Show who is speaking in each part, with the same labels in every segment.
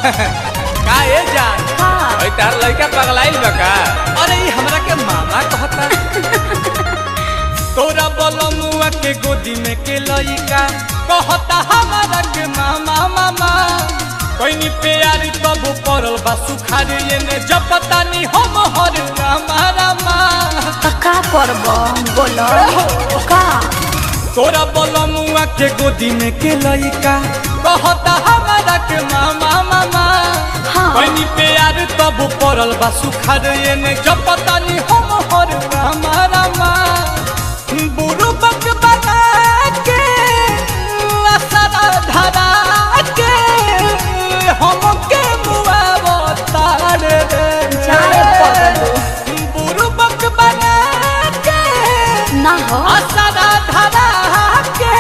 Speaker 1: का ए जान ओइ तार लइका पगलाइल बा का? अरे ई हमरा के मामा कहता। तोरा बलमुआ के गोदी में के लइका कहता हमारा के मामा मामा। कोइनी प्यारी तब परल बा सुखारी ने जपता नी हम हर रामा रामा।
Speaker 2: का करबो बोलो का?
Speaker 1: तोरा बलमुआ के गोदी में के लइका कहता हमारा के मामा मामा। कोइनी प्यार तब परल बा सुखारी ने जपता नी हम हर रामा रामा। बुरु बक बना के असरा धरा के हमके मुआ बताड़ रे।
Speaker 2: जाए पगलू
Speaker 1: बुरु बक बना के
Speaker 2: ना हो
Speaker 1: असरा धरा के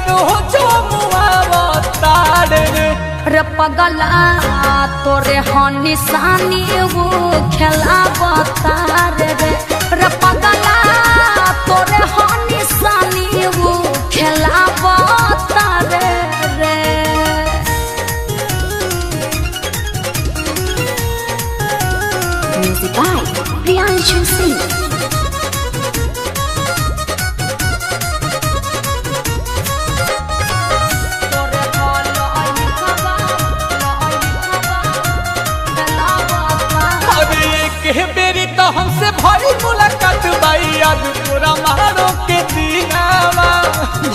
Speaker 1: रोजो मुआ बताड़ रे।
Speaker 2: रे पगला तोरे हनी सानी वो खेला बतार रे। रे पगला तोरे हनी सानी वो खेला बतार रे। Music by Priyanshu Singh.
Speaker 1: बेरी तो हमसे भाई मुलाकात बाई आज तोरा मारो के दीनावा।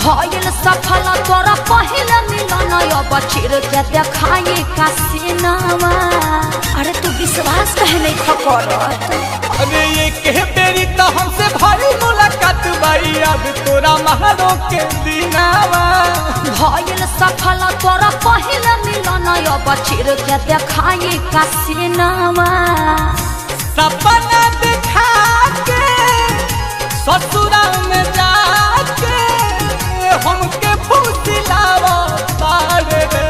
Speaker 2: भइल सफल तोरा पहिल मिलन अब चिर के देखाई का सीनावा। अरे तू विश्वास कहे नहीं खकर।
Speaker 1: अरे ये के बेरी तो हमसे भाई मुलाकात बाई आज तोरा मारो के दीनावा।
Speaker 2: भइल सफल तोरा पहिल मिलन अब चिर के देखाई का सीनावा।
Speaker 1: सपना दिखा के ससुरा में जाके हमके फुसिलावा तारे रे।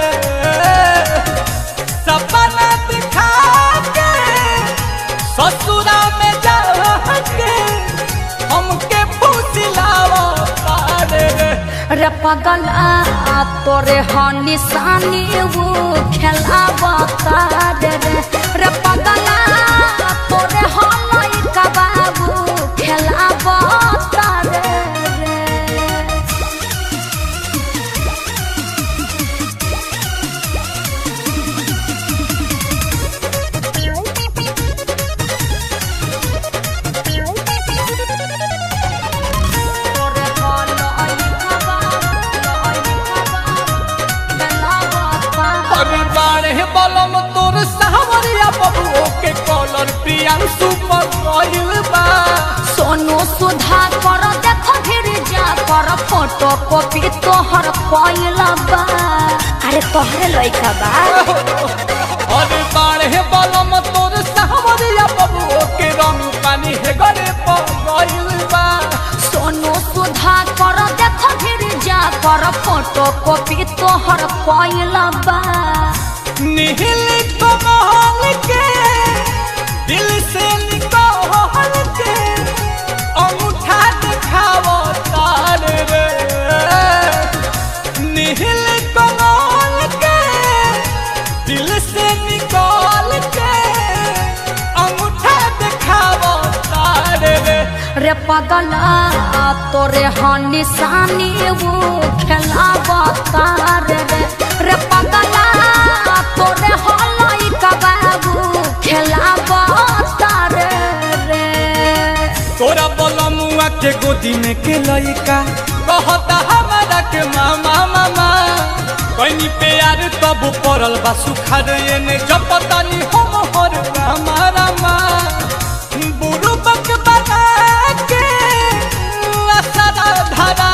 Speaker 1: सपना दिखा के ससुरा में जाके हमके फुसिलावा तारे रे।
Speaker 2: रे पगला तोरे हनी सानी वो खेला बतार रे। रे पगला तोरे हलई का बाबू खेला बतार रे।
Speaker 1: अरे बाड़े बलम तोर सावरिया बबुओ के कॉलर प्रियांशु पर गइल बा।
Speaker 2: सोनू सुधा कर देख फिर जा कर फोटो कॉपी तोहर कोइला बा। अरे तोहरे लइका बा।
Speaker 1: अरे बाड़े बलम तोर सावरिया बबुओ के रंग पानी है गरे पर गइल बा।
Speaker 2: सोनू सुधा कर देख फिर जा कर फोटो कॉपी तोहर कोइला बा।
Speaker 1: नील कमल के दिल से निकाल के अंगूठा दिखावो तार रे। नील कमल के दिल से निकाल के अंगूठा दिखावो तार रे।
Speaker 2: रे पगला तोरे हनी सानी वो खेला बतार रे। रे पगला तोरे हलई का बाबू खेला बतार रे।
Speaker 1: तोरा बलमुआ के गोदी में के लइका कहता हमारा के मामा मामा। कोइनी प्यार तब परल बा सुखार ने जपता नी हम हर रामा रामा। बुरु बक बना के असरा धरा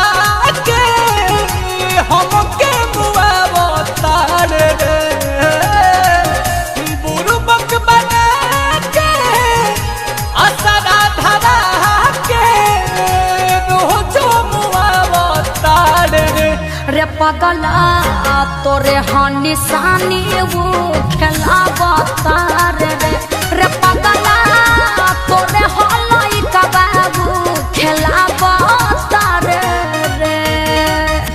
Speaker 1: के हमके मुआ बताड़ रे। बुरु बक बना के असरा धरा के रोजो मुआ बताड़ रे।
Speaker 2: रे पगला तोरे हनी सानी वो खेला बतार रे। रे पगला तोरे हलई का बाबू खेला बतार रे।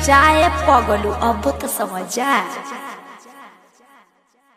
Speaker 2: जाए पगलू अब तो समझ जा। जा